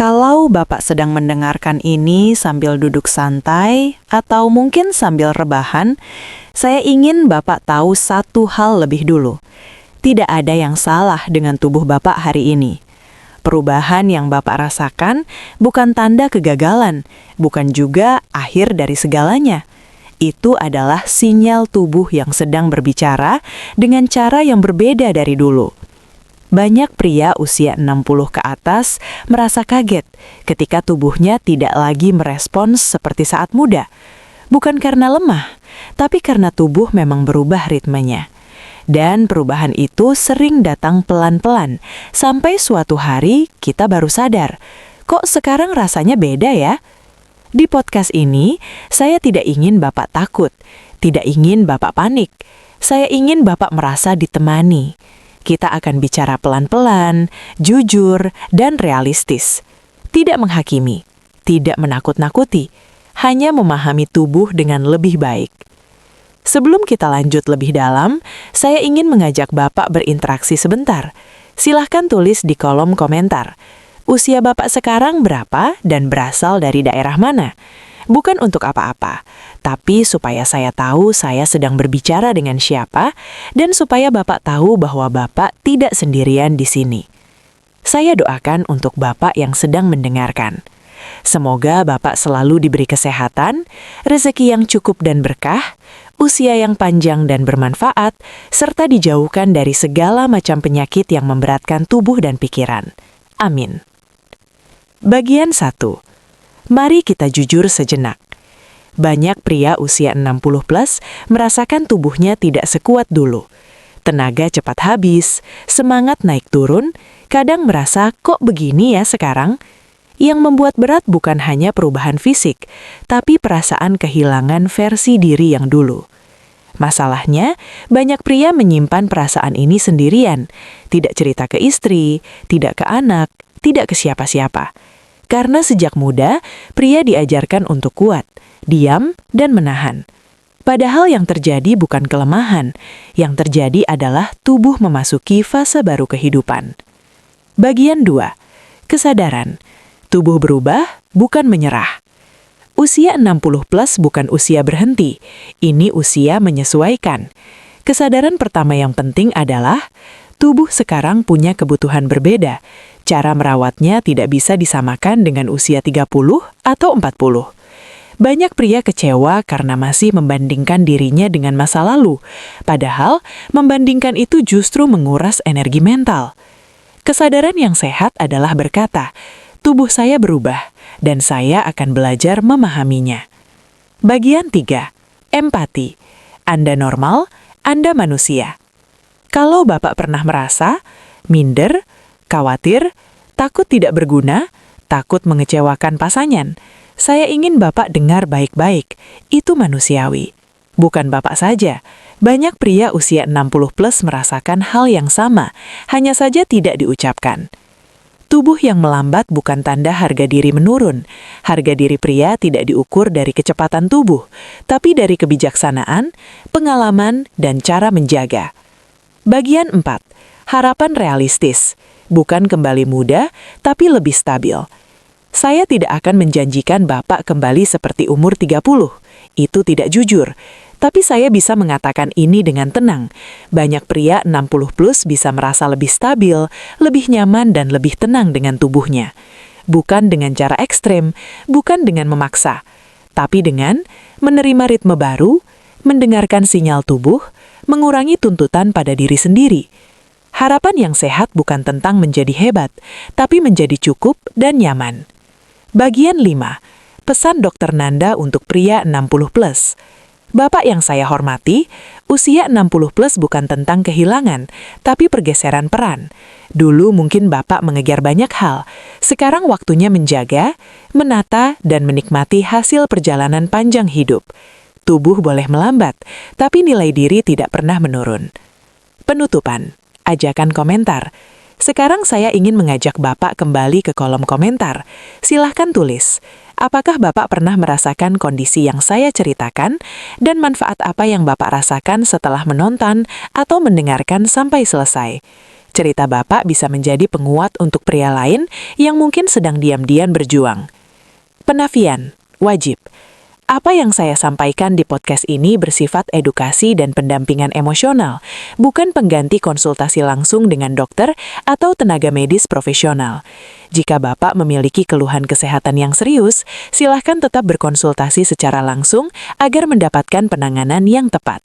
Kalau Bapak sedang mendengarkan ini sambil duduk santai atau mungkin sambil rebahan, saya ingin Bapak tahu satu hal lebih dulu. Tidak ada yang salah dengan tubuh Bapak hari ini. Perubahan yang Bapak rasakan bukan tanda kegagalan, bukan juga akhir dari segalanya. Itu adalah sinyal tubuh yang sedang berbicara dengan cara yang berbeda dari dulu. Banyak pria usia 60 ke atas merasa kaget ketika tubuhnya tidak lagi merespons seperti saat muda. Bukan karena lemah, tapi karena tubuh memang berubah ritmenya. Dan perubahan itu sering datang pelan-pelan, sampai suatu hari kita baru sadar, kok sekarang rasanya beda ya? Di podcast ini, saya tidak ingin Bapak takut, tidak ingin Bapak panik. Saya ingin Bapak merasa ditemani. Kita akan bicara pelan-pelan, jujur, dan realistis. Tidak menghakimi, tidak menakut-nakuti, hanya memahami tubuh dengan lebih baik. Sebelum kita lanjut lebih dalam, saya ingin mengajak Bapak berinteraksi sebentar. Silahkan tulis di kolom komentar. Usia Bapak sekarang berapa dan berasal dari daerah mana? Bukan untuk apa-apa, tapi supaya saya tahu saya sedang berbicara dengan siapa dan supaya Bapak tahu bahwa Bapak tidak sendirian di sini. Saya doakan untuk Bapak yang sedang mendengarkan. Semoga Bapak selalu diberi kesehatan, rezeki yang cukup dan berkah, usia yang panjang dan bermanfaat, serta dijauhkan dari segala macam penyakit yang memberatkan tubuh dan pikiran. Amin. Bagian 1. Mari kita jujur sejenak. Banyak pria usia 60 plus merasakan tubuhnya tidak sekuat dulu. Tenaga cepat habis, semangat naik turun, kadang merasa kok begini ya sekarang? Yang membuat berat bukan hanya perubahan fisik, tapi perasaan kehilangan versi diri yang dulu. Masalahnya, banyak pria menyimpan perasaan ini sendirian, tidak cerita ke istri, tidak ke anak, tidak ke siapa-siapa. Karena sejak muda, pria diajarkan untuk kuat, diam, dan menahan. Padahal yang terjadi bukan kelemahan, yang terjadi adalah tubuh memasuki fase baru kehidupan. Bagian 2. Kesadaran. Tubuh berubah, bukan menyerah. Usia 60 plus bukan usia berhenti, ini usia menyesuaikan. Kesadaran pertama yang penting adalah, tubuh sekarang punya kebutuhan berbeda. Cara merawatnya tidak bisa disamakan dengan usia 30 atau 40. Banyak pria kecewa karena masih membandingkan dirinya dengan masa lalu, padahal membandingkan itu justru menguras energi mental. Kesadaran yang sehat adalah berkata, tubuh saya berubah, dan saya akan belajar memahaminya. Bagian 3. Empati. Anda normal, Anda manusia. Kalau Bapak pernah merasa minder, khawatir, takut tidak berguna, takut mengecewakan pasangan, saya ingin Bapak dengar baik-baik, itu manusiawi. Bukan Bapak saja, banyak pria usia 60 plus merasakan hal yang sama, hanya saja tidak diucapkan. Tubuh yang melambat bukan tanda harga diri menurun. Harga diri pria tidak diukur dari kecepatan tubuh, tapi dari kebijaksanaan, pengalaman, dan cara menjaga. Bagian 4. Harapan realistis. Bukan kembali muda, tapi lebih stabil. Saya tidak akan menjanjikan Bapak kembali seperti umur 30. Itu tidak jujur. Tapi saya bisa mengatakan ini dengan tenang. Banyak pria 60 plus bisa merasa lebih stabil, lebih nyaman dan lebih tenang dengan tubuhnya. Bukan dengan cara ekstrem, bukan dengan memaksa. Tapi dengan menerima ritme baru, mendengarkan sinyal tubuh, mengurangi tuntutan pada diri sendiri. Harapan yang sehat bukan tentang menjadi hebat, tapi menjadi cukup dan nyaman. Bagian 5. Pesan Dr. Nanda untuk pria 60 plus. Bapak yang saya hormati, usia 60 plus bukan tentang kehilangan, tapi pergeseran peran. Dulu mungkin Bapak mengejar banyak hal, sekarang waktunya menjaga, menata, dan menikmati hasil perjalanan panjang hidup. Tubuh boleh melambat, tapi nilai diri tidak pernah menurun. Penutupan. Ajakan komentar. Sekarang saya ingin mengajak Bapak kembali ke kolom komentar. Silahkan tulis, Apakah Bapak pernah merasakan kondisi yang saya ceritakan dan manfaat apa yang Bapak rasakan setelah menonton atau mendengarkan sampai selesai? Cerita Bapak bisa menjadi penguat untuk pria lain yang mungkin sedang diam-diam berjuang. Penafian, wajib. Apa yang saya sampaikan di podcast ini bersifat edukasi dan pendampingan emosional, bukan pengganti konsultasi langsung dengan dokter atau tenaga medis profesional. Jika Bapak memiliki keluhan kesehatan yang serius, silakan tetap berkonsultasi secara langsung agar mendapatkan penanganan yang tepat.